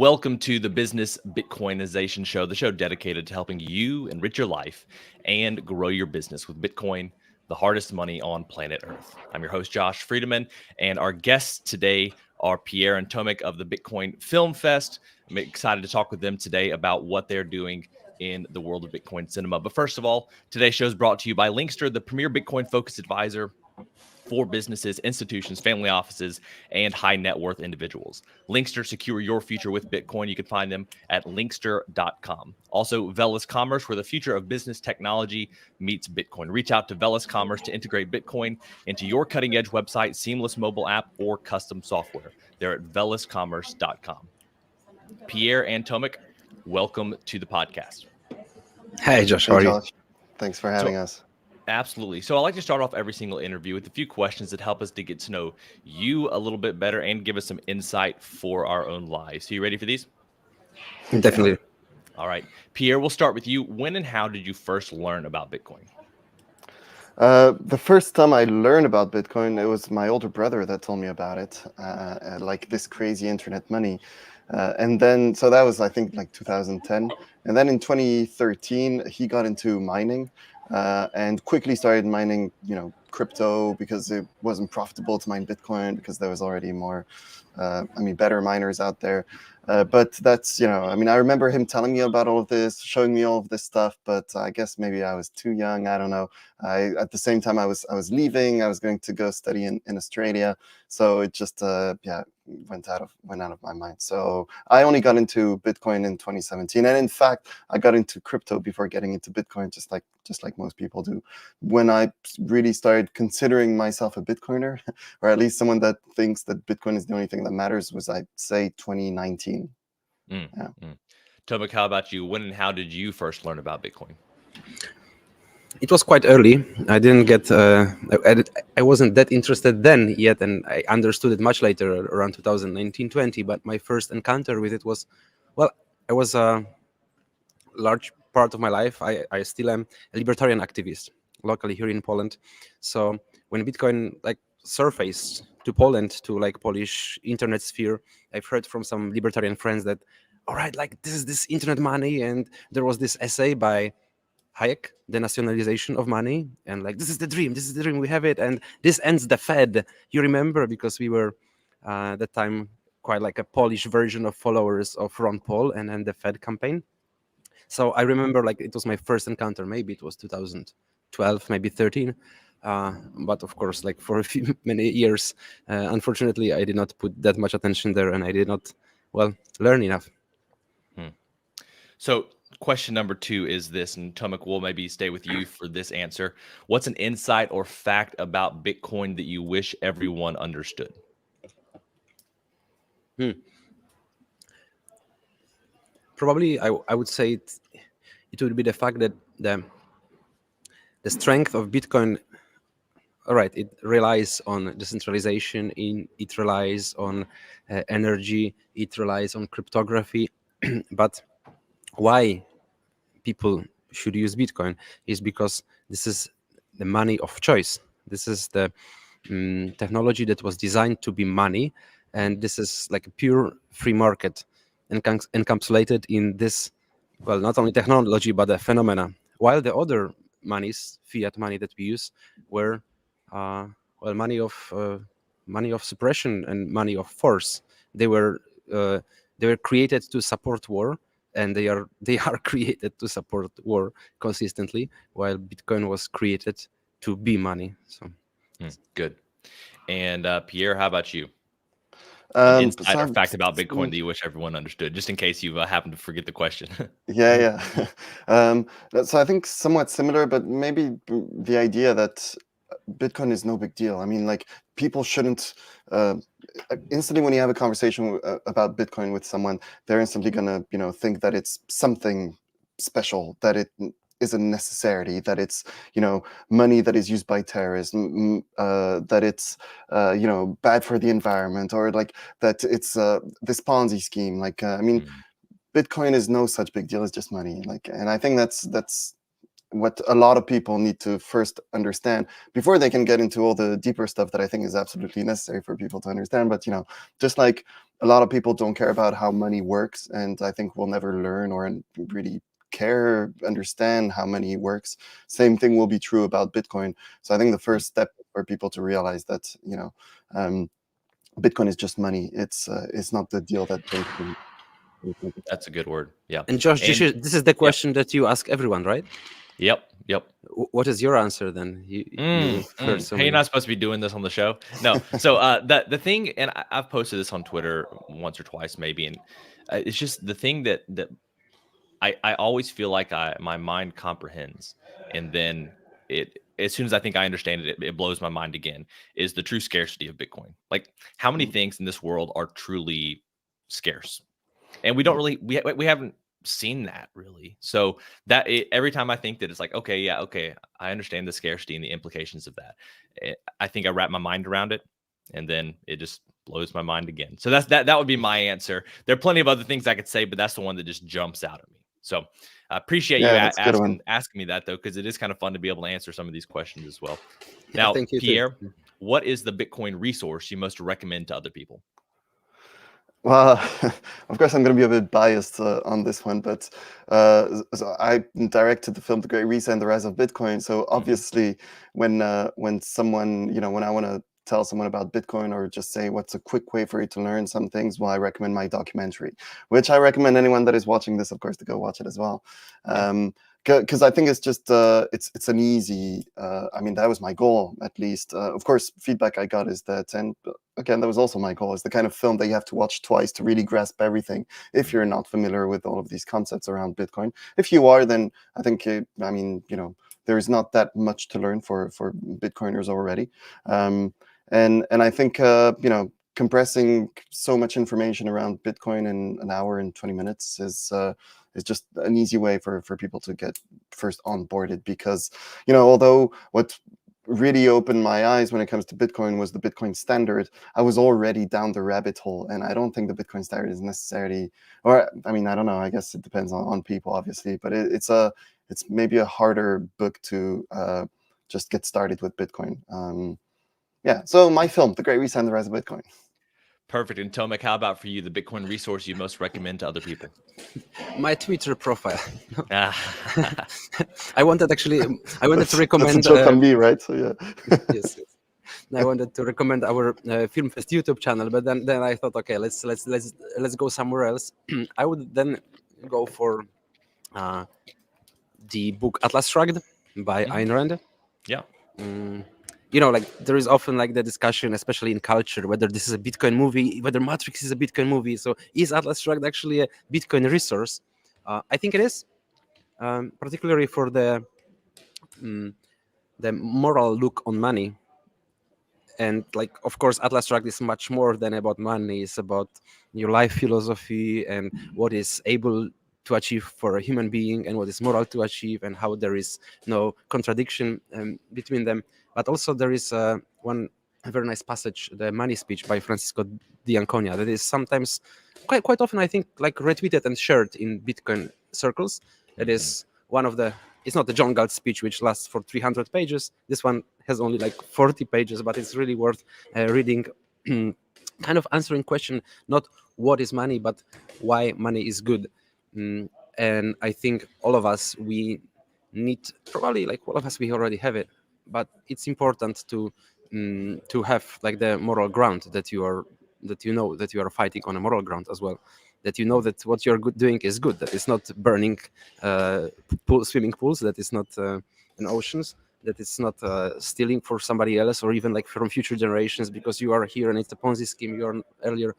Welcome to the Business Bitcoinization Show, the show dedicated to helping you enrich your life and grow your business with Bitcoin, the hardest money on planet Earth. I'm your host, Josh Friedemann, and our guests today are Pierre and Tomek of the Bitcoin FilmFest. I'm excited to talk with them today about what they're doing in the world of Bitcoin cinema. But first of all, today's show is brought to you by Linkster, the premier Bitcoin-focused advisor for businesses, institutions, family offices, and high net worth individuals. Linkster, secure your future with Bitcoin. You can find them at linkster.com. Also, Velis Commerce, where the future of business technology meets Bitcoin. Reach out to Velis Commerce to integrate Bitcoin into your cutting edge website, seamless mobile app, or custom software. They're at veliscommerce.com. Pierre and Tomek, welcome to the podcast. Hey, Josh, how are you? Thanks for having us. Absolutely. So I like to start off every single interview with a few questions that help us to get to know you a little bit better and give us some insight for our own lives. So you ready for these? Definitely. All right. Pierre, we'll start with you. When and how did you first learn about Bitcoin? The first time I learned about Bitcoin, it was my older brother that told me about it, like this crazy internet money. And then, so that was, I think, like 2010. And then in 2013, he got into mining and quickly started mining, crypto because it wasn't profitable to mine Bitcoin because there was already more, better miners out there. But that's, I remember him telling me about all of this, showing me all of this stuff, but I guess maybe I was too young. I don't know. At the same time, I was leaving. I was going to go study in Australia. So it just, went out of my mind. So I only got into Bitcoin in 2017. And in fact, I got into crypto before getting into Bitcoin, just like most people do. When I really started considering myself a Bitcoiner, or at least someone that thinks that Bitcoin is the only thing that matters, was, I'd say, 2019. Tomek, how about you? When and how did you first learn about Bitcoin? It was quite early. I didn't get, I wasn't that interested then yet, and I understood it much later, around 2019-20. But my first encounter with it was, I was a large part of my life. I still am a libertarian activist locally here in Poland. So when Bitcoin surfaced to Poland, to Polish internet sphere, I've heard from some libertarian friends that, all right, this is this internet money, and there was this essay by Hayek, the nationalization of money, and this is the dream, we have it, and this ends the Fed. You remember, because we were at that time quite like a Polish version of followers of Ron Paul and the Fed campaign. So I remember it was my first encounter. Maybe it was 2012, maybe 13. But of course, for many years, unfortunately, I did not put that much attention there, and I did not, learn enough. So question number 2 is this, and Tomek, will maybe stay with you for this answer. What's an insight or fact about Bitcoin that you wish everyone understood? Probably, I would say it would be the fact that the strength of Bitcoin, all right, it relies on decentralization, it relies on energy, it relies on cryptography. But why people should use Bitcoin is because this is the money of choice. This is the technology that was designed to be money, and this is a pure free market encapsulated in this, not only technology but a phenomena. While the other monies, fiat money that we use, were money of suppression and money of force. They were created to support war, and they are created to support war consistently, while Bitcoin was created to be money. So good. And Pierre, how about you? An insight or fact about Bitcoin that you wish everyone understood, just in case you happen to forget the question. Yeah. So I think somewhat similar, but maybe the idea that Bitcoin is no big deal. People shouldn't instantly, when you have a conversation about Bitcoin with someone, they're instantly gonna think that it's something special, that it is a necessity, that it's money that is used by terrorism, that it's bad for the environment, or that it's this Ponzi scheme. Bitcoin is no such big deal. It's just money. And I think that's what a lot of people need to first understand before they can get into all the deeper stuff that I think is absolutely necessary for people to understand. But just like a lot of people don't care about how money works, and I think we'll never learn or really understand how money works. Same thing will be true about Bitcoin. So I think the first step for people to realize that Bitcoin is just money. It's not the deal that brings them. That's a good word. Yeah. And Josh, this is the question that you ask everyone, right? Yep. What is your answer then? You've heard so Hey, many. you're not supposed to be doing this on the show. No. So the thing, and I've posted this on Twitter once or twice maybe, and it's just the thing that I always feel like my mind comprehends, and then as soon as I think I understand it, it blows my mind again, is the true scarcity of Bitcoin. Like, how many things in this world are truly scarce? And we don't really, we haven't seen that really. So that every time I think that it's like, okay, I understand the scarcity and the implications of that, I think I wrap my mind around it, and then it just blows my mind again. So that would be my answer. There are plenty of other things I could say, but that's the one that just jumps out at me. So I appreciate you asking me that, though, because it is kind of fun to be able to answer some of these questions as well. Now, thank you, Pierre, too. what is the Bitcoin resource you most recommend to other people? Well, of course, I'm going to be a bit biased on this one, but so I directed the film The Great Reset and the Rise of Bitcoin. So obviously, when someone, when I want to tell someone about Bitcoin or just say what's a quick way for you to learn some things, well, I recommend my documentary, which I recommend anyone that is watching this, of course, to go watch it as well. Because I think it's just it's an easy. I mean, that was my goal, at least. Of course, feedback I got is that, and again, that was also my goal. Is the kind of film that you have to watch twice to really grasp everything. If you're not familiar with all of these concepts around Bitcoin, if you are, then I think there is not that much to learn for Bitcoiners already. And I think compressing so much information around Bitcoin in an hour and 20 minutes is just an easy way for people to get first onboarded, because although what really opened my eyes when it comes to Bitcoin was the Bitcoin standard, I was already down the rabbit hole, and I don't think the Bitcoin standard is necessarily, or I mean, I don't know, I guess it depends on people, obviously, but it's maybe a harder book to just get started with Bitcoin. So my film, The Great Reset and the Rise of Bitcoin. Perfect. And Tomek, how about for you, the Bitcoin resource you most recommend to other people? My Twitter profile. I wanted to recommend. That's a joke on me, right? So yeah. Yes. I wanted to recommend our FilmFest YouTube channel, but then I thought, okay, let's go somewhere else. I would then go for the book Atlas Shrugged by Ayn Rand. Yeah. Like there is often like the discussion, especially in culture, whether this is a Bitcoin movie, whether Matrix is a Bitcoin movie. So is Atlas Shrugged actually a Bitcoin resource? I think it is, particularly for the moral look on money. And like, of course, Atlas Shrugged is much more than about money. It's about your life philosophy and what is able to achieve for a human being and what is moral to achieve, and how there is no contradiction between them. But also there is one very nice passage, the money speech by Francisco D'Anconia, that is sometimes quite often, I think, like retweeted and shared in Bitcoin circles. It is one of the, it's not the John Galt speech, which lasts for 300 pages. This one has only like 40 pages, but it's really worth reading. Kind of answering question, not what is money, but why money is good. And I think all of us, we need, probably like all of us, we already have it, but it's important to have like the moral ground that you are fighting on a moral ground as well, that that what you're doing is good, that it's not burning swimming pools, that it's not in oceans, that it's not stealing for somebody else or even like from future generations because you are here and it's a Ponzi scheme you are earlier.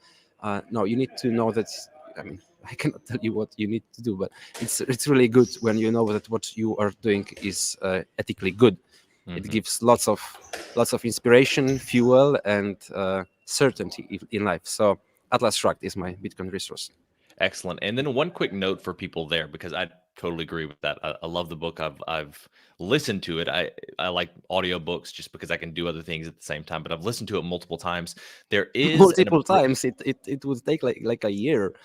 No, you need to know that, I mean, I cannot tell you what you need to do, but it's really good when you know that what you are doing is ethically good. It gives lots of inspiration, fuel, and certainty in life. So Atlas Shrugged is my Bitcoin resource. Excellent. And then one quick note for people there, because Totally agree with that. I love the book. I've listened to it. I like audiobooks just because I can do other things at the same time, but I've listened to it multiple times. There is Multiple times. It would take like a year.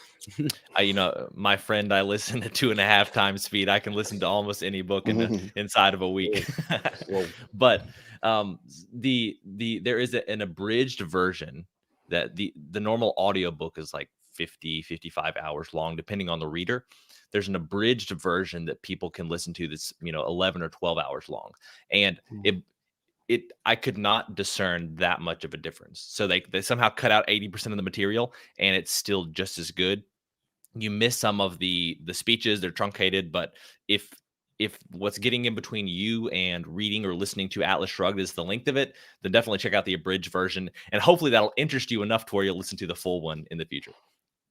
my friend, I listen at 2.5 times speed. I can listen to almost any book inside of a week. Whoa. But there is an abridged version that the normal audiobook is like 55 hours long, depending on the reader. There's an abridged version that people can listen to that's 11 or 12 hours long, and I could not discern that much of a difference. So they somehow cut out 80% of the material, and it's still just as good. You miss some of the speeches; they're truncated. But if what's getting in between you and reading or listening to Atlas Shrugged is the length of it, then definitely check out the abridged version, and hopefully that'll interest you enough to where you'll listen to the full one in the future.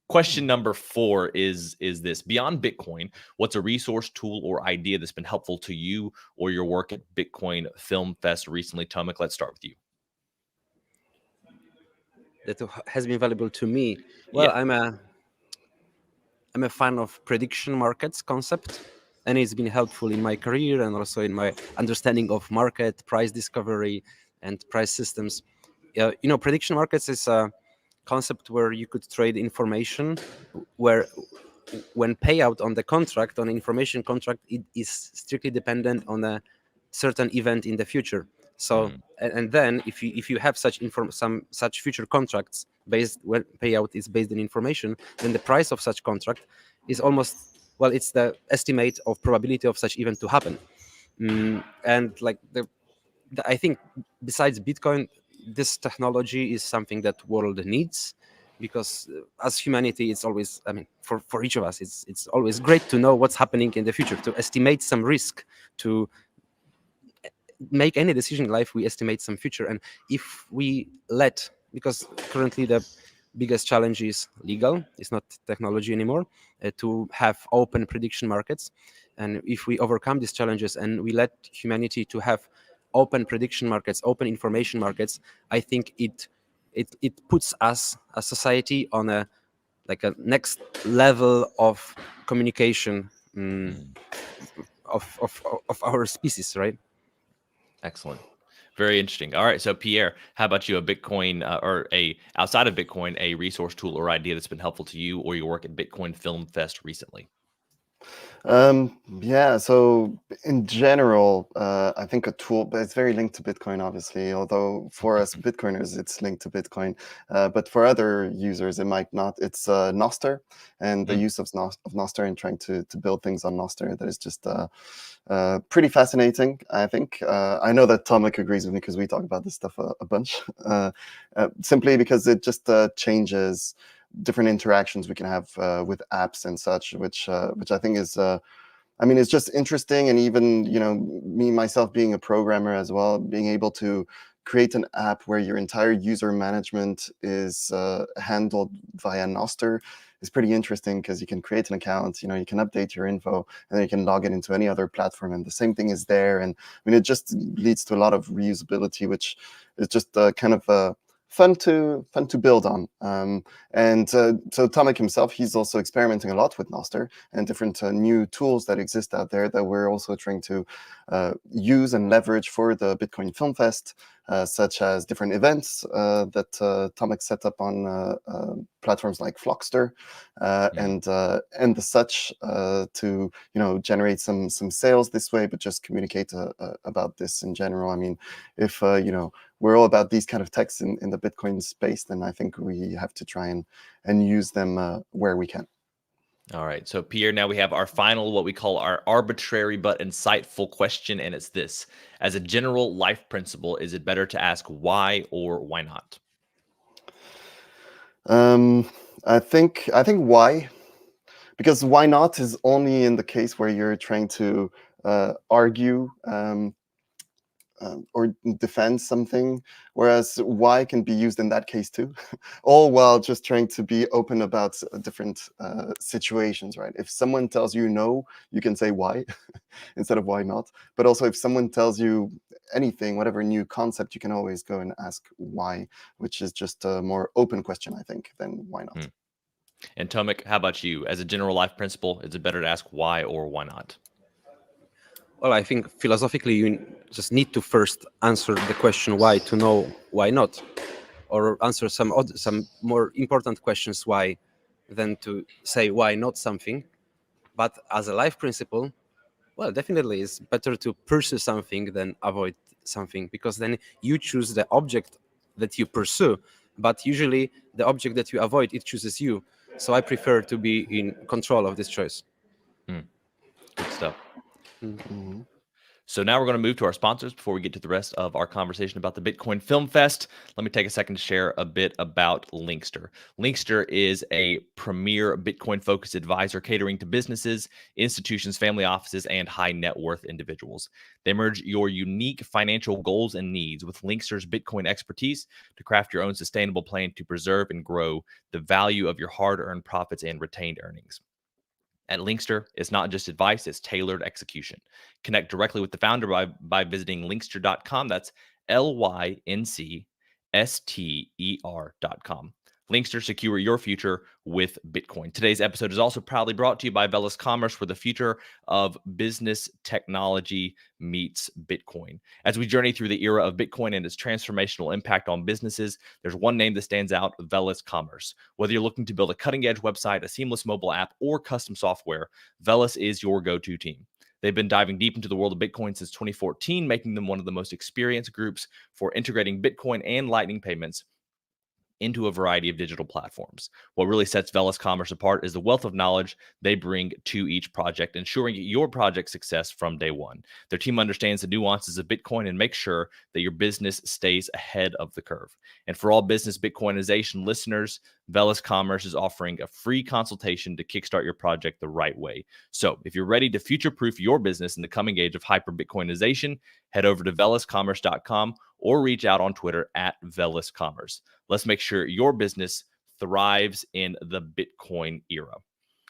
Question number 4 is this: beyond Bitcoin, what's a resource, tool, or idea that's been helpful to you or your work at Bitcoin FilmFest recently? Tomek, let's start with you. That has been valuable to me. Well, Yeah. I'm a fan of prediction markets concept, and it's been helpful in my career and also in my understanding of market price discovery and price systems. Prediction markets is a concept where you could trade information, where when payout on the contract, on information contract, it is strictly dependent on a certain event in the future. So and then if you have some such future contracts based when payout is based on information, then the price of such contract is almost, well, it's the estimate of probability of such event to happen. And like I think besides Bitcoin, this technology is something that world needs, because as humanity, it's always, I mean, for each of us, it's always great to know what's happening in the future, to estimate some risk, to make any decision in life. We estimate some future, and if we because currently the biggest challenge is legal, it's not technology anymore, to have open prediction markets. And if we overcome these challenges and we let humanity to have open prediction markets, open information markets, I think it puts us as society on a next level of communication, of our species, right? Excellent. Very interesting. All right. So Pierre, how about you? A Bitcoin or a outside of Bitcoin, a resource, tool, or idea that's been helpful to you or your work at Bitcoin FilmFest recently? Yeah, so in general, I think a tool, but it's very linked to Bitcoin, obviously, although for us Bitcoiners, it's linked to Bitcoin. But for other users, it might not. It's Nostr, and the use of Nostr and trying to build things on Nostr. That is just pretty fascinating, I think. I know that Tomek agrees with me because we talk about this stuff a bunch, simply because it just changes different interactions we can have with apps and such, which I think is, I mean, it's just interesting. And even, me, myself being a programmer as well, being able to create an app where your entire user management is handled via Nostr is pretty interesting, because you can create an account, you can update your info, and then you can log it into any other platform, and the same thing is there. And I mean, it just leads to a lot of reusability, which is just kind of fun to build on. And so Tomek himself, he's also experimenting a lot with Nostr and different new tools that exist out there that we're also trying to use and leverage for the Bitcoin FilmFest, such as different events that Tomek set up on platforms like Flockster and the such, to generate some sales this way, but just communicate about this in general. I mean, if we're all about these kind of techs in the Bitcoin space, then I think we have to try and use them where we can. All right. So Pierre, now we have our final, what we call our arbitrary but insightful question. And it's this: as a general life principle, is it better to ask why or why not? I think why, because why not is only in the case where you're trying to argue or defend something, whereas why can be used in that case too, all while just trying to be open about different situations, right? If someone tells you no, you can say why instead of why not. But also, if someone tells you anything, whatever new concept, you can always go and ask why, which is just a more open question, I think, than why not. And Tomek, how about you? As a general life principle, is it better to ask why or why not? Well, I think philosophically you just need to first answer the question why to know why not, or answer some more important questions why, than to say why not something. But as a life principle, well, definitely it's better to pursue something than avoid something, because then you choose the object that you pursue, but usually the object that you avoid, it chooses you. So I prefer to be in control of this choice. Good stuff. Mhm. So now we're going to move to our sponsors before we get to the rest of our conversation about the Bitcoin Film Fest. Let me take a second to share a bit about Linkster. Linkster is a premier Bitcoin-focused advisor catering to businesses, institutions, family offices, and high net worth individuals. They merge your unique financial goals and needs with Linkster's Bitcoin expertise to craft your own sustainable plan to preserve and grow the value of your hard-earned profits and retained earnings. At Linkster, it's not just advice, it's tailored execution. Connect directly with the founder by visiting linkster.com. That's LYNCSTER.com. Linkster, secure your future with Bitcoin. Today's episode is also proudly brought to you by Velis Commerce, where the future of business technology meets Bitcoin. As we journey through the era of Bitcoin and its transformational impact on businesses, there's one name that stands out: Velis Commerce. Whether you're looking to build a cutting-edge website, a seamless mobile app, or custom software, Velis is your go-to team. They've been diving deep into the world of Bitcoin since 2014, making them one of the most experienced groups for integrating Bitcoin and Lightning payments into a variety of digital platforms. What really sets Velis Commerce apart is the wealth of knowledge they bring to each project, ensuring your project success from day one. Their team understands the nuances of Bitcoin and makes sure that your business stays ahead of the curve. And for all business Bitcoinization listeners, Velis Commerce is offering a free consultation to kickstart your project the right way. So if you're ready to future-proof your business in the coming age of hyper Bitcoinization, head over to veliscommerce.com or reach out on Twitter at Velis Commerce. Let's make sure your business thrives in the Bitcoin era.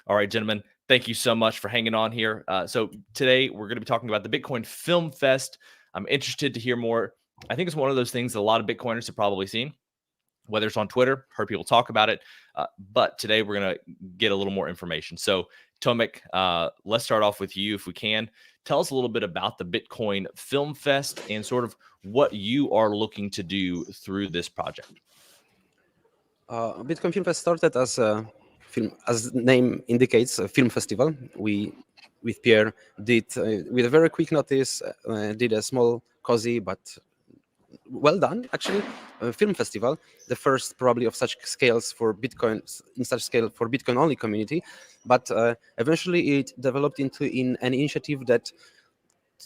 All right, gentlemen, thank you so much for hanging on here. So today we're going to be talking about the Bitcoin Film Fest. I'm interested to hear more. I think it's one of those things that a lot of Bitcoiners have probably seen, whether it's on Twitter, heard people talk about it. But today we're going to get a little more information. So Tomek, let's start off with you if we can. Tell us a little bit about the Bitcoin Film Fest and sort of what you are looking to do through this project. Bitcoin Film Fest started as a film, as the name indicates, a film festival. We, with Pierre, did with a very quick notice, did a small, cozy but well done, actually, film festival. The first probably of such scales for Bitcoin, in such scale for Bitcoin only community. But eventually it developed into an initiative that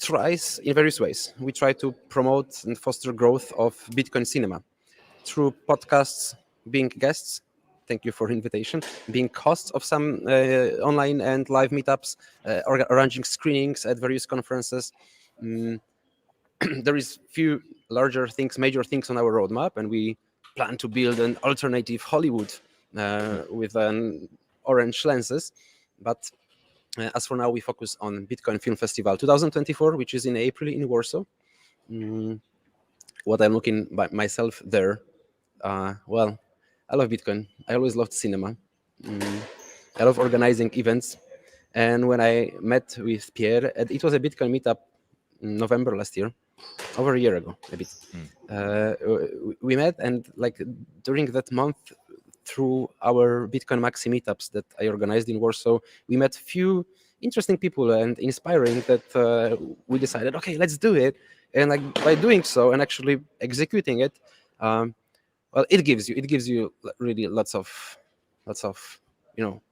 tries in various ways. We try to promote and foster growth of Bitcoin cinema through podcasts, being guests. Thank you for invitation. Being hosts of some online and live meetups, arranging screenings at various conferences. There is few larger things, major things on our roadmap, and we plan to build an alternative Hollywood with an orange lenses. But as for now, we focus on Bitcoin Film Festival 2024, which is in April in Warsaw. What I'm looking by myself there, well, I love Bitcoin. I always loved cinema. I love organizing events. And when I met with Pierre, it was a Bitcoin meetup in November last year, over a year ago, a bit. We met, and like during that month, through our Bitcoin Maxi meetups that I organized in Warsaw, we met few interesting people and inspiring that we decided, okay, let's do it. And like by doing so and actually executing it, well, it gives you really lots of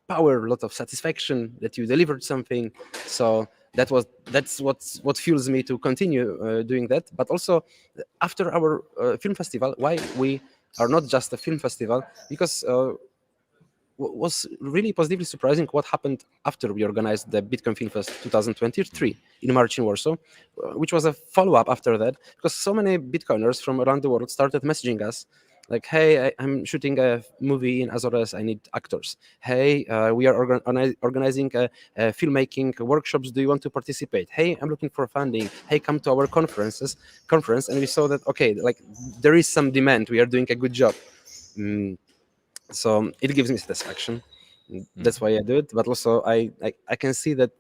power, lots of satisfaction that you delivered something. So that's what fuels me to continue doing that. But also after our film festival, why we are not just a film festival, because was really positively surprising what happened after we organized the Bitcoin Film Fest 2023 in March in Warsaw, which was a follow-up after that, because so many Bitcoiners from around the world started messaging us like, hey, I'm shooting a movie in Azores, I need actors. Hey, we are organizing filmmaking workshops, do you want to participate? Hey, I'm looking for funding. Hey, come to our conference. And we saw that, okay, like there is some demand, we are doing a good job. So it gives me satisfaction. That's why I do it. But also, I can see that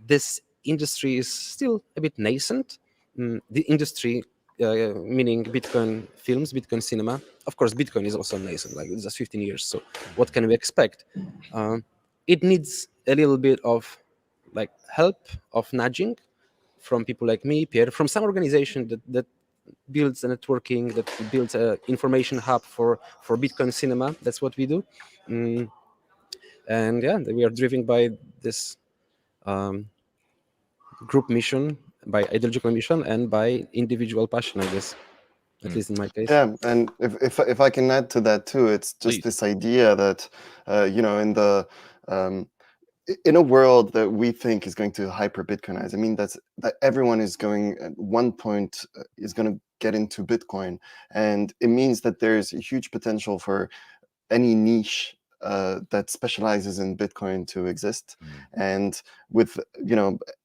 this industry is still a bit nascent. The industry, meaning Bitcoin films, Bitcoin cinema. Of course, Bitcoin is also nascent, like it's just 15 years. So, what can we expect? Um, it needs a little bit of like help, of nudging from people like me, Pierre, from some organization that builds a networking, that builds a information hub for Bitcoin cinema. That's what we do. Mm, and yeah, we are driven by this um, group mission, by ideological mission, and by individual passion, I guess, at least in my case. Yeah, and if I can add to that too, it's just Please. this idea that in the um, in a world that we think is going to hyper Bitcoinize. I mean, that everyone is going at one point is going to get into Bitcoin, and it means that there's a huge potential for any niche that specializes in Bitcoin to exist. And with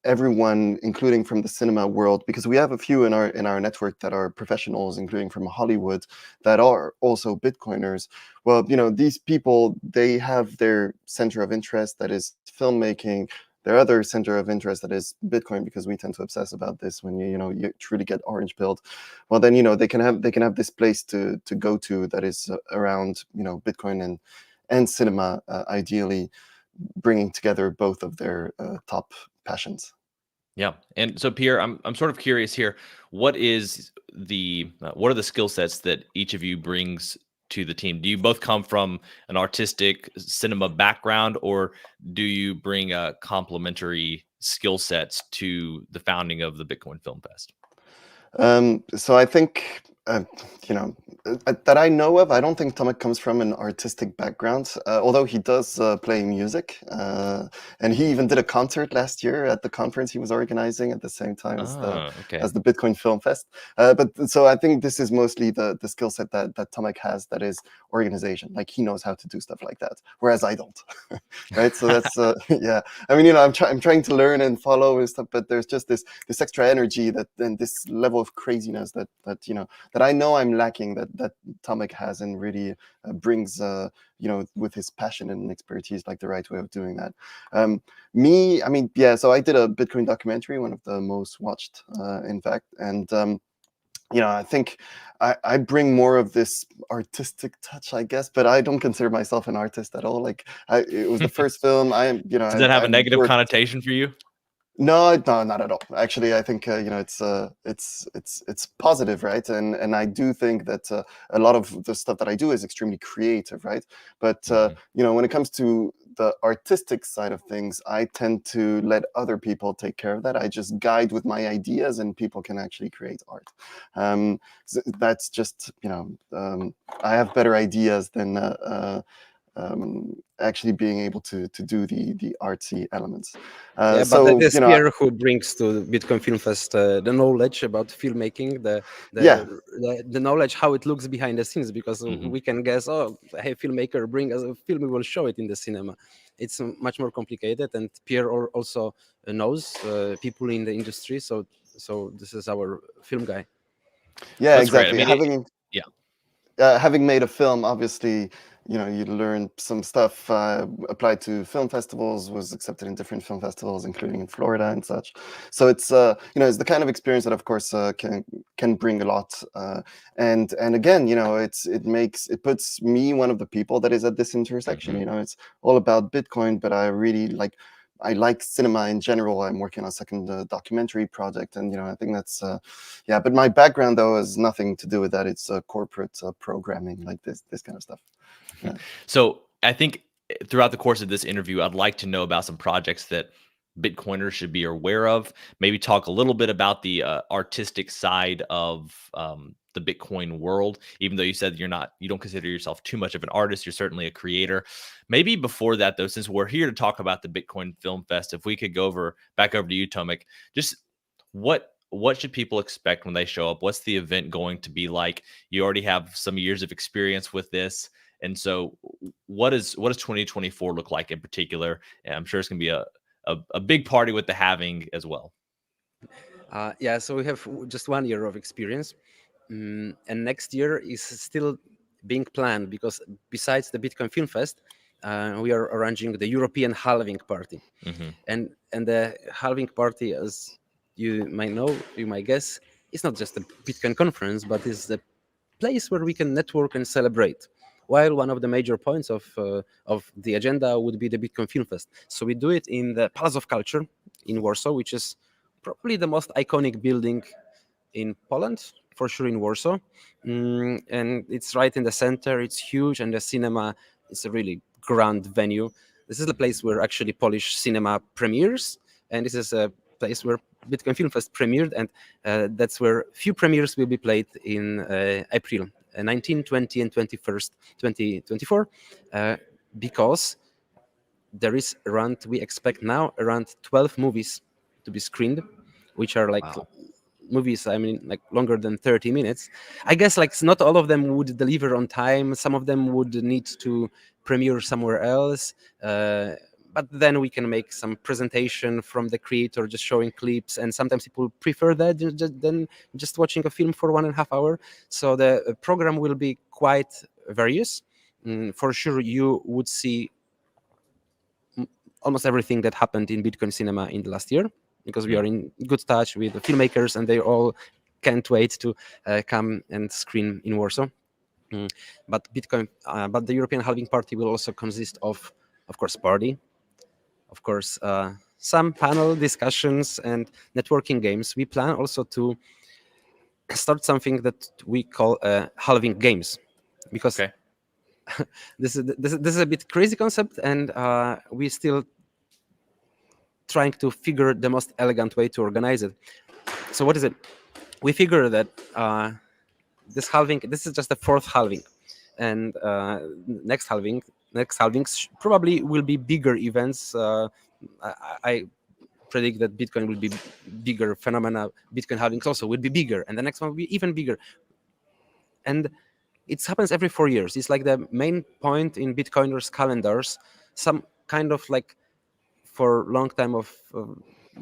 everyone, including from the cinema world, because we have a few in our network that are professionals, including from Hollywood, that are also Bitcoiners. Well, these people, they have their center of interest that is filmmaking, their other center of interest that is Bitcoin, because we tend to obsess about this when you truly get orange pilled. Well, then they can have this place to go to that is around Bitcoin and cinema, ideally bringing together both of their top passions. Yeah. And so Pierre, I'm sort of curious here. What are the skill sets that each of you brings to the team? Do you both come from an artistic cinema background, or do you bring complementary skill sets to the founding of the Bitcoin Film Fest? So I think, that I know of, I don't think Tomek comes from an artistic background, although he does play music. And he even did a concert last year at the conference he was organizing at the same time as the Okay. Bitcoin Film Fest. But so I think this is mostly the skill set that Tomek has, that is organization. Like, he knows how to do stuff like that, whereas I don't. Right? So that's yeah. I mean, I'm trying to learn and follow and stuff, but there's just this extra energy and this level of craziness that I know I'm lacking, that Tomek has, and really brings with his passion and expertise, like the right way of doing that. Me, I mean, yeah. So I did a Bitcoin documentary, one of the most watched, in fact, and I think I bring more of this artistic touch, I guess, but I don't consider myself an artist at all. Like, it was the first film. I am, Does that have a I've negative worked. connotation for you? No, not at all. Actually, I think it's positive, right? And I do think that a lot of the stuff that I do is extremely creative, right? But when it comes to the artistic side of things, I tend to let other people take care of that. I just guide with my ideas, and people can actually create art. That's just I have better ideas than actually being able to do the artsy elements. Yeah, but So there's Pierre who brings to Bitcoin Film Fest the knowledge about filmmaking, yeah, the knowledge how it looks behind the scenes, because Mhm. we can guess, oh, hey, filmmaker, bring us a film, we will show it in the cinema. It's much more complicated, and Pierre also knows people in the industry, so this is our film guy. yeah, That's great. I exactly. mean, yeah. Having made a film, obviously, you learn some stuff. Applied to film festivals, was accepted in different film festivals, including in Florida and such. So it's it's the kind of experience that, of course, can bring a lot. And again, it puts me, one of the people that is at this intersection. Mhm. It's all about Bitcoin, but I like cinema in general. I'm working on a second documentary project, and I think that's yeah. But my background, though, has nothing to do with that. It's corporate programming, like this kind of stuff. Yeah. So I think throughout the course of this interview, I'd like to know about some projects that Bitcoiners should be aware of. Maybe talk a little bit about the artistic side of the Bitcoin world. Even though you said you don't consider yourself too much of an artist, you're certainly a creator. Maybe before that, though, since we're here to talk about the Bitcoin Film Fest, if we could go back over to you, Tomek, just what should people expect when they show up? What's the event going to be like? You already have some years of experience with this. And so what does 2024 look like in particular? And I'm sure it's going to be a big party with the halving as well. Yeah, so we have just 1 year of experience, and next year is still being planned, because besides the Bitcoin Film Fest, we are arranging the European halving party. Mm-hmm. And the halving party, as you might know, you might guess, it's not just a Bitcoin conference, but it's the place where we can network and celebrate. While one of the major points of the agenda would be the Bitcoin FilmFest. So we do it in the Palace of Culture in Warsaw, which is probably the most iconic building in Poland, for sure in Warsaw. And it's right in the center. It's huge, and the cinema is a really grand venue. This is the place where actually Polish cinema premieres, and this is a place where Bitcoin Film Fest premiered, and that's where few premieres will be played in April 19, 20, and 21st, 2024, because there is around, we expect now around 12 movies to be screened, which are like Wow. movies, I mean, like longer than 30 minutes. I guess like not all of them would deliver on time. Some of them would need to premiere somewhere else. But then we can make some presentation from the creator, just showing clips. And sometimes people prefer that than just watching a film for 1.5 hours. So the program will be quite various. For sure, you would see almost everything that happened in Bitcoin cinema in the last year, because we are in good touch with the filmmakers, and they all can't wait to come and screen in Warsaw. But but the European Halving Party will also consist of course, party, of course, some panel discussions and networking games. We plan also to start something that we call halving games, because Okay. this is a bit crazy concept, and we still trying to figure the most elegant way to organize it. So what is it? We figure that this is just the fourth halving, and next halvings probably will be bigger events. I predict that Bitcoin will be bigger phenomena. Bitcoin halvings also will be bigger, and the next one will be even bigger. And it happens every 4 years. It's like the main point in Bitcoiners' calendars. Some kind of like, for a long time of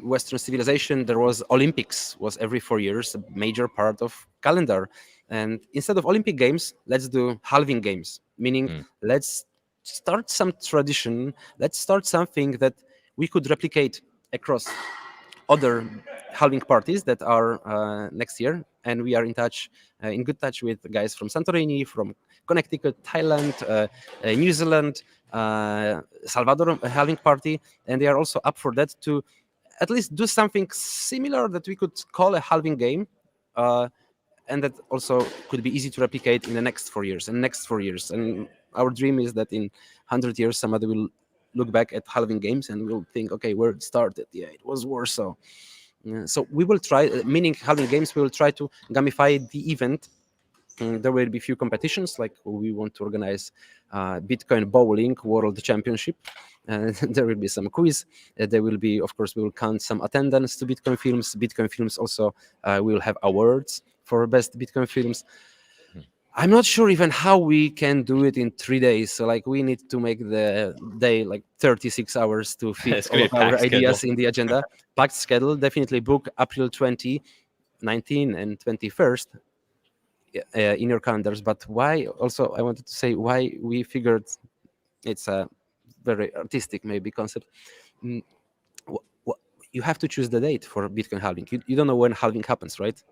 Western civilization, there was Olympics, was every 4 years, a major part of calendar. And instead of Olympic Games, let's do halving games, meaning let's start some tradition, let's start something that we could replicate across other halving parties that are next year. And we are in good touch with guys from Santorini, from Connecticut, Thailand, New Zealand, Salvador halving party, and they are also up for that, to at least do something similar that we could call a halving game, and that also could be easy to replicate in the next 4 years and next 4 years. And our dream is that in 100 years, somebody will look back at halving games and will think, okay, where it started? Yeah, it was Warsaw. So we will try, meaning halving games, we will try to gamify the event. There will be few competitions, like we want to organize Bitcoin Bowling World Championship. There will be some quiz. There will be, of course, we will count some attendance to Bitcoin films. Bitcoin films also will have awards for best Bitcoin films. I'm not sure even how we can do it in 3 days. So like we need to make the day like 36 hours to fit It's all gonna of be a our packed ideas schedule. in the agenda. Packed schedule. Definitely book April 20, 19, and 21st in your calendars. But why? Also, I wanted to say why we figured it's a very artistic maybe concept. Mm, you have to choose the date for Bitcoin halving. You don't know when halving happens, right?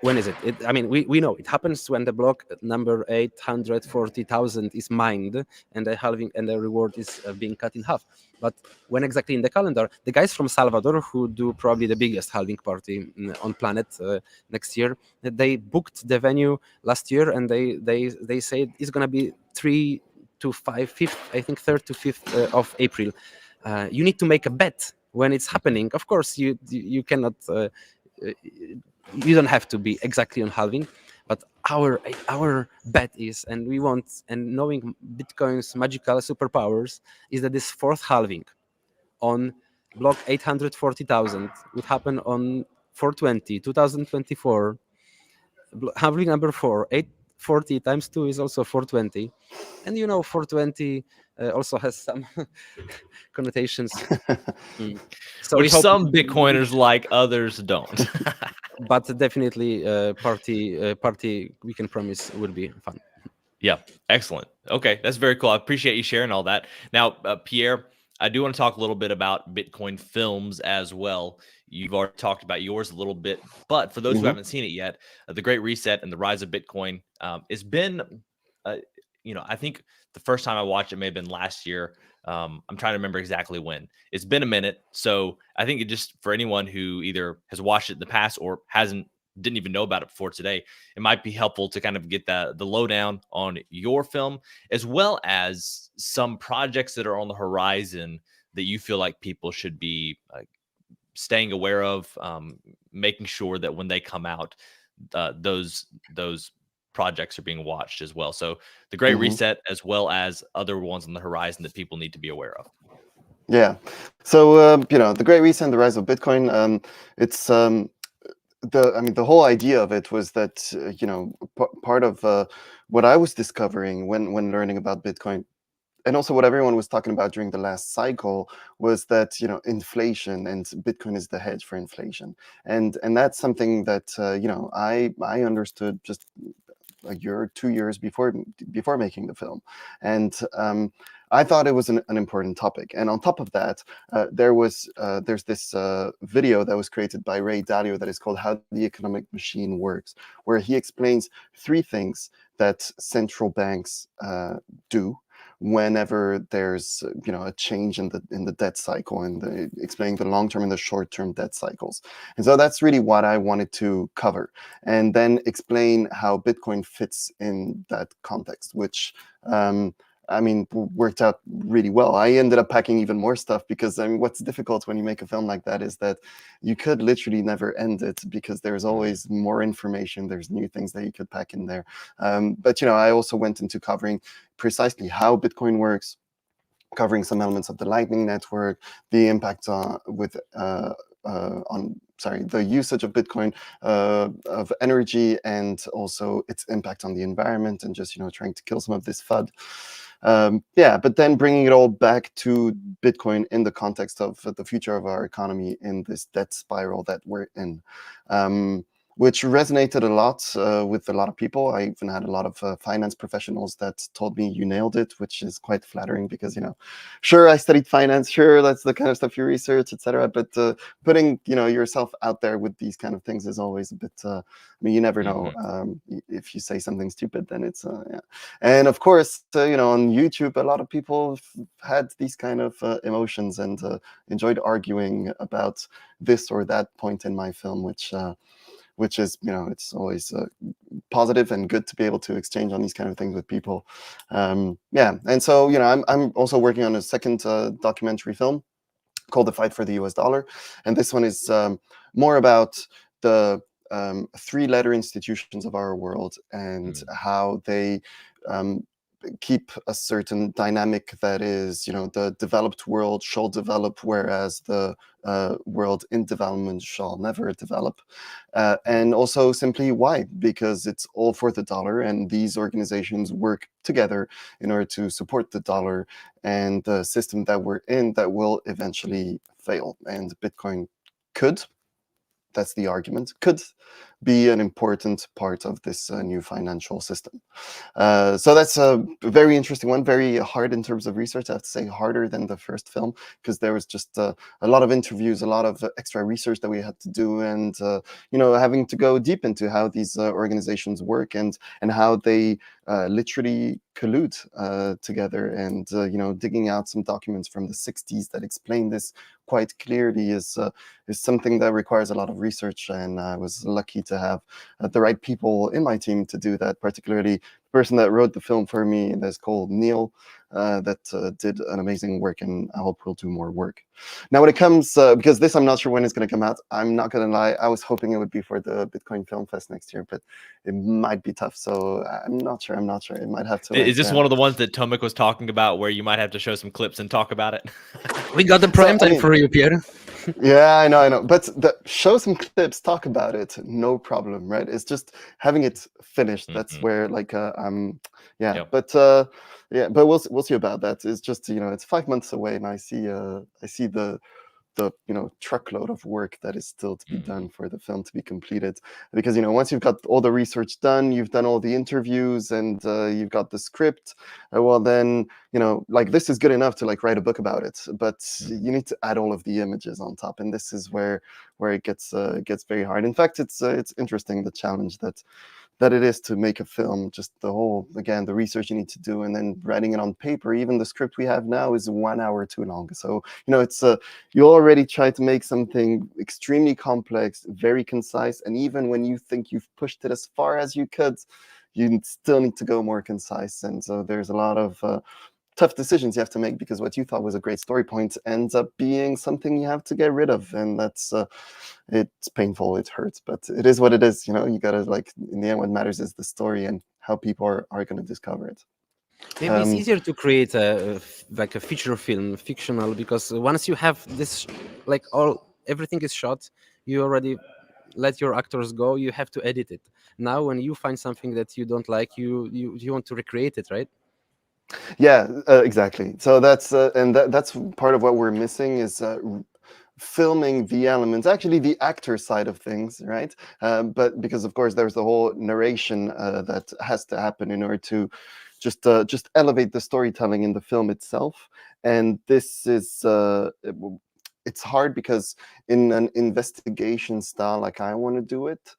When is it? I mean, we know it happens when the block number 840,000 is mined, and the halving and the reward is being cut in half. But when exactly in the calendar? The guys from Salvador, who do probably the biggest halving party on planet next year, they booked the venue last year, and they say it's gonna be 3 to 5, 5th, I think 3rd to 5th of April. You need to make a bet when it's happening. Of course, you cannot. You don't have to be exactly on halving, but our bet is, and we want, and knowing Bitcoin's magical superpowers, is that this fourth halving on block 840,000 would happen on 420 2024. Halving number 4, 840 times 2 is also 420, and 420 also has some connotations. So we Which hope, some Bitcoiners like, others don't. but definitely party we can promise will be fun. Yeah, excellent. Okay, that's very cool. I appreciate you sharing all that. Now, Pierre, I do want to talk a little bit about Bitcoin films as well. You've already talked about yours a little bit, but for those who Hmm. haven't seen it yet, The Great Reset and the Rise of Bitcoin, it's been, uh, I think the first time I watched it may have been last year. I'm trying to remember exactly when. It's been a minute, so I think it just for anyone who either has watched it in the past or didn't even know about it before today, it might be helpful to kind of get the lowdown on your film, as well as some projects that are on the horizon that you feel like people should be staying aware of, making sure that when they come out, those projects are being watched as well. So the Great Hmm. Reset, as well as other ones on the horizon that people need to be aware of. Yeah. So the Great Reset and the Rise of Bitcoin. It's the whole idea of it was that part of what I was discovering when learning about Bitcoin, and also what everyone was talking about during the last cycle, was that inflation, and Bitcoin is the hedge for inflation, and that's something that I understood just a year or 2 years before making the film, and I thought it was an important topic. And on top of that, there's this video that was created by Ray Dalio that is called "How the Economic Machine Works," where he explains three things that central banks do whenever there's a change in the debt cycle, and explaining the long-term and the short-term debt cycles. And so that's really what I wanted to cover, and then explain how Bitcoin fits in that context, which worked out really well. I ended up packing even more stuff because what's difficult when you make a film like that is that you could literally never end it, because there's always more information, there's new things that you could pack in there. But I also went into covering precisely how Bitcoin works, covering some elements of the Lightning Network, the impact the usage of Bitcoin, of energy, and also its impact on the environment, and just trying to kill some of this FUD. But then bringing it all back to Bitcoin in the context of the future of our economy in this debt spiral that we're in. Which resonated a lot with a lot of people. I even had a lot of finance professionals that told me, "You nailed it," which is quite flattering, because sure, I studied finance, sure, that's the kind of stuff you research, etc. But putting yourself out there with these kind of things is always a bit. You never know. If you say something stupid, then it's yeah. And of course, on YouTube, a lot of people had these kind of emotions, and enjoyed arguing about this or that point in my film, which is it's always positive and good to be able to exchange on these kind of things with people. And so I'm also working on a second documentary film called "The Fight for the US Dollar," and this one is more about the three-letter institutions of our world, and how they keep a certain dynamic that is, the developed world shall develop, whereas the world in development shall never develop. And also simply why? Because it's all for the dollar, and these organizations work together in order to support the dollar and the system that we're in that will eventually fail. And Bitcoin could, that's the argument, could be an important part of this new financial system. So that's a very interesting one, very hard in terms of research. I have to say harder than the first film, because there was just a lot of interviews, a lot of extra research that we had to do, and having to go deep into how these organizations work, and how they literally collude together, and digging out some documents from the 60s that explain this quite clearly is something that requires a lot of research. And I was lucky to have the right people in my team to do that, particularly the person that wrote the film for me, that's called Neil, that did an amazing work, and I hope we'll do more work. Now, when it comes, because this I'm not sure when it's going to come out, I'm not going to lie, I was hoping it would be for the Bitcoin FilmFest next year, but it might be tough, so I'm not sure. It might have to wait. Is this one of the ones that Tomek was talking about, where you might have to show some clips and talk about it? We got the prime time for you, Pierre. Yeah, I know. But show some clips, talk about it, no problem, right? It's just having it finished. That's where, like, yeah. Yep. But yeah, but we'll see about that. It's just it's 5 months away, and I see the the truckload of work that is still to be done for the film to be completed. Because once you've got all the research done, you've done all the interviews, and you've got the script, well then like this is good enough to like write a book about it, but you need to add all of the images on top, and this is where it gets very hard. In fact, it's interesting, the challenge that it is to make a film, just the whole, again, the research you need to do, and then writing it on paper. Even the script we have now is 1 hour too long. So, it's you already try to make something extremely complex, very concise. And even when you think you've pushed it as far as you could, you still need to go more concise. And so there's a lot of tough decisions you have to make, because what you thought was a great story point ends up being something you have to get rid of, and that's it's painful, it hurts, but it is what it is. You gotta, like, in the end, what matters is the story and how people are going to discover it. Maybe it's easier to create like a feature film, fictional, because once you have this, like everything is shot, you already let your actors go. You have to edit it. Now, when you find something that you don't like, you want to recreate it, right? Yeah, exactly. So that's that's part of what we're missing, is filming the elements, actually the actor side of things, right? But because of course there's the whole narration that has to happen in order to just elevate the storytelling in the film itself. And this is it's hard, because in an investigation style like I want to do it,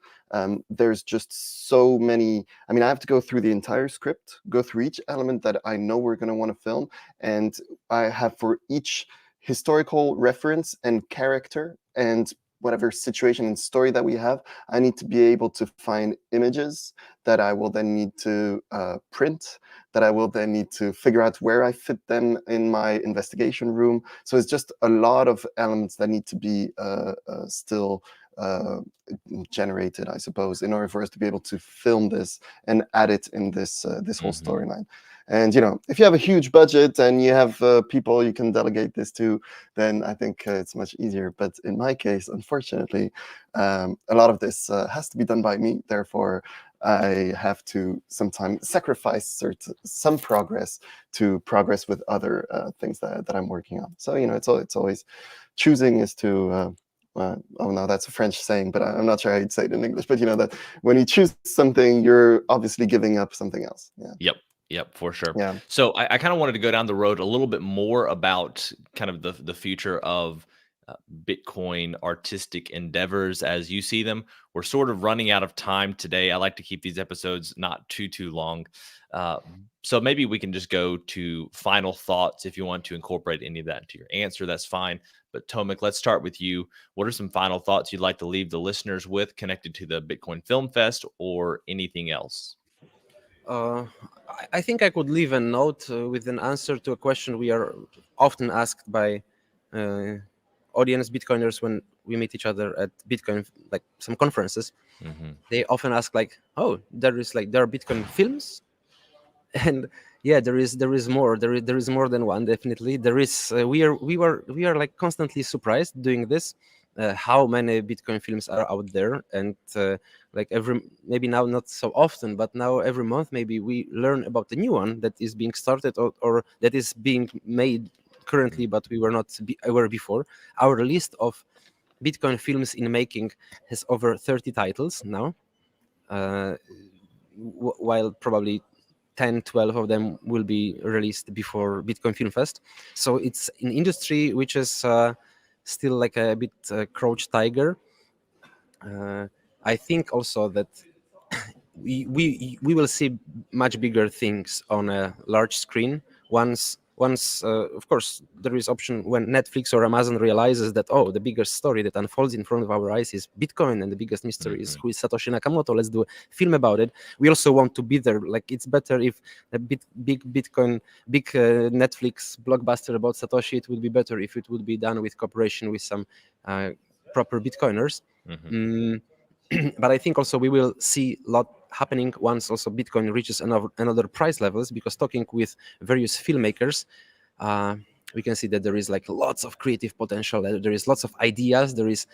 there's just so many. I mean, I have to go through the entire script, go through each element that I know we're going to want to film, and I have for each historical reference and character and whatever situation and story that we have, I need to be able to find images that I will then need to print, that I will then need to figure out where I fit them in my investigation room. So it's just a lot of elements that need to be still generated, I suppose, in order for us to be able to film this and add it in this whole storyline. And if you have a huge budget and you have people you can delegate this to, then I think it's much easier. But in my case, unfortunately, a lot of this has to be done by me. Therefore, I have to sometimes sacrifice some progress to progress with other things that I'm working on. So it's always choosing is to. Oh no, that's a French saying, but I'm not sure how you'd say it in English. But that when you choose something, you're obviously giving up something else. Yeah. Yep, for sure. Yeah. So I kind of wanted to go down the road a little bit more about kind of the future of Bitcoin artistic endeavors as you see them. We're sort of running out of time today. I like to keep these episodes not too long. So maybe we can just go to final thoughts. If you want to incorporate any of that into your answer, that's fine. But Tomek, let's start with you. What are some final thoughts you'd like to leave the listeners with connected to the Bitcoin Film Fest or anything else? I think I could leave a note with an answer to a question we are often asked by audience Bitcoiners when we meet each other at Bitcoin, like some conferences. They often ask, like, "Oh, there are Bitcoin films," and yeah, there is more. There is more than one. Definitely, there is. We are like constantly surprised doing this. How many Bitcoin films are out there, and like maybe now not so often, but now every month maybe we learn about the new one that is being started or that is being made currently, but we were not aware before. Our list of Bitcoin films in making has over 30 titles now, while probably 10, 12 of them will be released before Bitcoin Film Fest. So it's an industry which is still like a bit crouched tiger. I think also that we will see much bigger things on a large screen once of course there is option when Netflix or Amazon realizes that, oh, the biggest story that unfolds in front of our eyes is Bitcoin, and the biggest mystery is who is Satoshi Nakamoto. Let's do a film about it. We also want to be there. Like, it's better if a big Bitcoin, Netflix blockbuster about Satoshi, it would be better if it would be done with cooperation with some proper Bitcoiners. But I think also we will see a lot happening once also Bitcoin reaches another price levels, because talking with various filmmakers, we can see that there is like lots of creative potential. There is lots of ideas. There is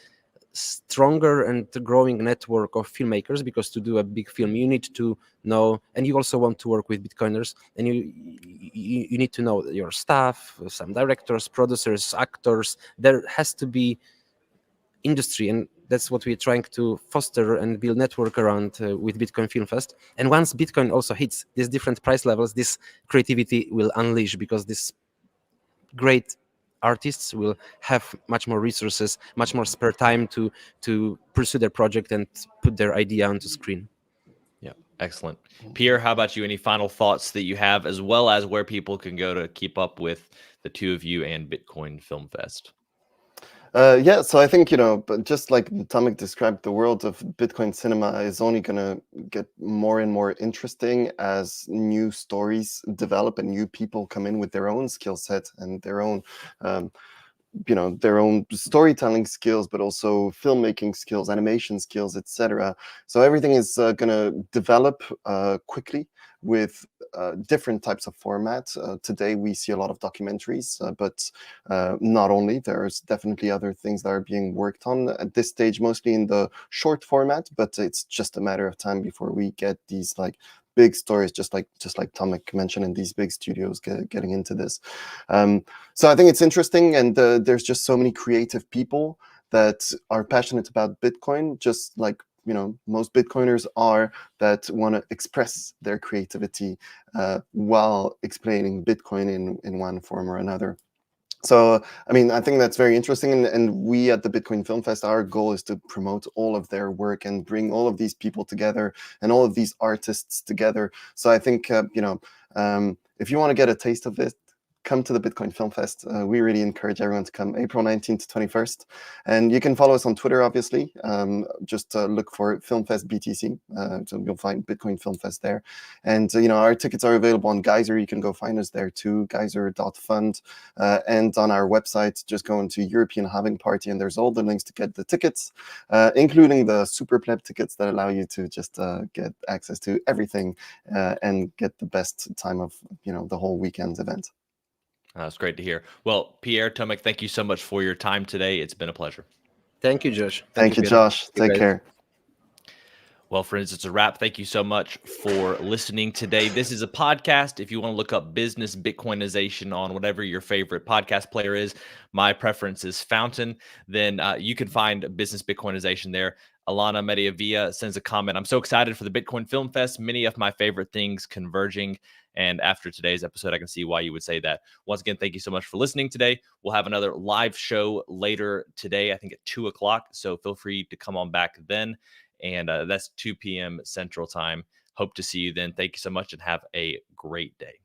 stronger and growing network of filmmakers, because to do a big film you need to know, and you also want to work with Bitcoiners, and you need to know your staff, some directors, producers, actors. There has to be industry, and that's what we're trying to foster and build network around with Bitcoin FilmFest. And once Bitcoin also hits these different price levels, this creativity will unleash, because this great artists will have much more resources, much more spare time to pursue their project and put their idea onto screen. Yeah, excellent. Pierre, how about you? Any final thoughts that you have, as well as where people can go to keep up with the two of you and Bitcoin Film Fest? Yeah, so I think, but just like Tomek described, the world of Bitcoin cinema is only going to get more and more interesting as new stories develop and new people come in with their own skill set and their own their own storytelling skills, but also filmmaking skills, animation skills, etc. So everything is going to develop quickly with different types of formats. Today we see a lot of documentaries, but not only. There's definitely other things that are being worked on at this stage, mostly in the short format, but it's just a matter of time before we get these like big stories, just like Tomek mentioned, in these big studios getting into this. So I think it's interesting, and there's just so many creative people that are passionate about Bitcoin, just like most Bitcoiners are, that want to express their creativity while explaining Bitcoin in one form or another. So, I mean, I think that's very interesting. And we at the Bitcoin Film Fest, our goal is to promote all of their work and bring all of these people together and all of these artists together. So I think, if you want to get a taste of it, come to the Bitcoin Film Fest. We really encourage everyone to come April 19th to 21st. And you can follow us on Twitter, obviously. Just look for FilmFest BTC. So you'll find Bitcoin Film Fest there. And, our tickets are available on Geyser. You can go find us there too, geyser.fund. And on our website, just go into European Halving Party, and there's all the links to get the tickets, including the Super Pleb tickets that allow you to just get access to everything and get the best time of, the whole weekend's event. That's great to hear. Well, Pierre, Tomek, thank you so much for your time today. It's been a pleasure. Thank you, Josh. Thank you, Pierre. Josh. Take care. Well, friends, it's a wrap. Thank you so much for listening today. This is a podcast. If you want to look up business Bitcoinization on whatever your favorite podcast player is, my preference is Fountain. Then you can find business Bitcoinization there. Alana Mediavia sends a comment. I'm so excited for the Bitcoin Film Fest. Many of my favorite things converging. And after today's episode, I can see why you would say that. Once again, thank you so much for listening today. We'll have another live show later today, I think at 2 o'clock. So feel free to come on back then. And that's 2 p.m. Central Time. Hope to see you then. Thank you so much and have a great day.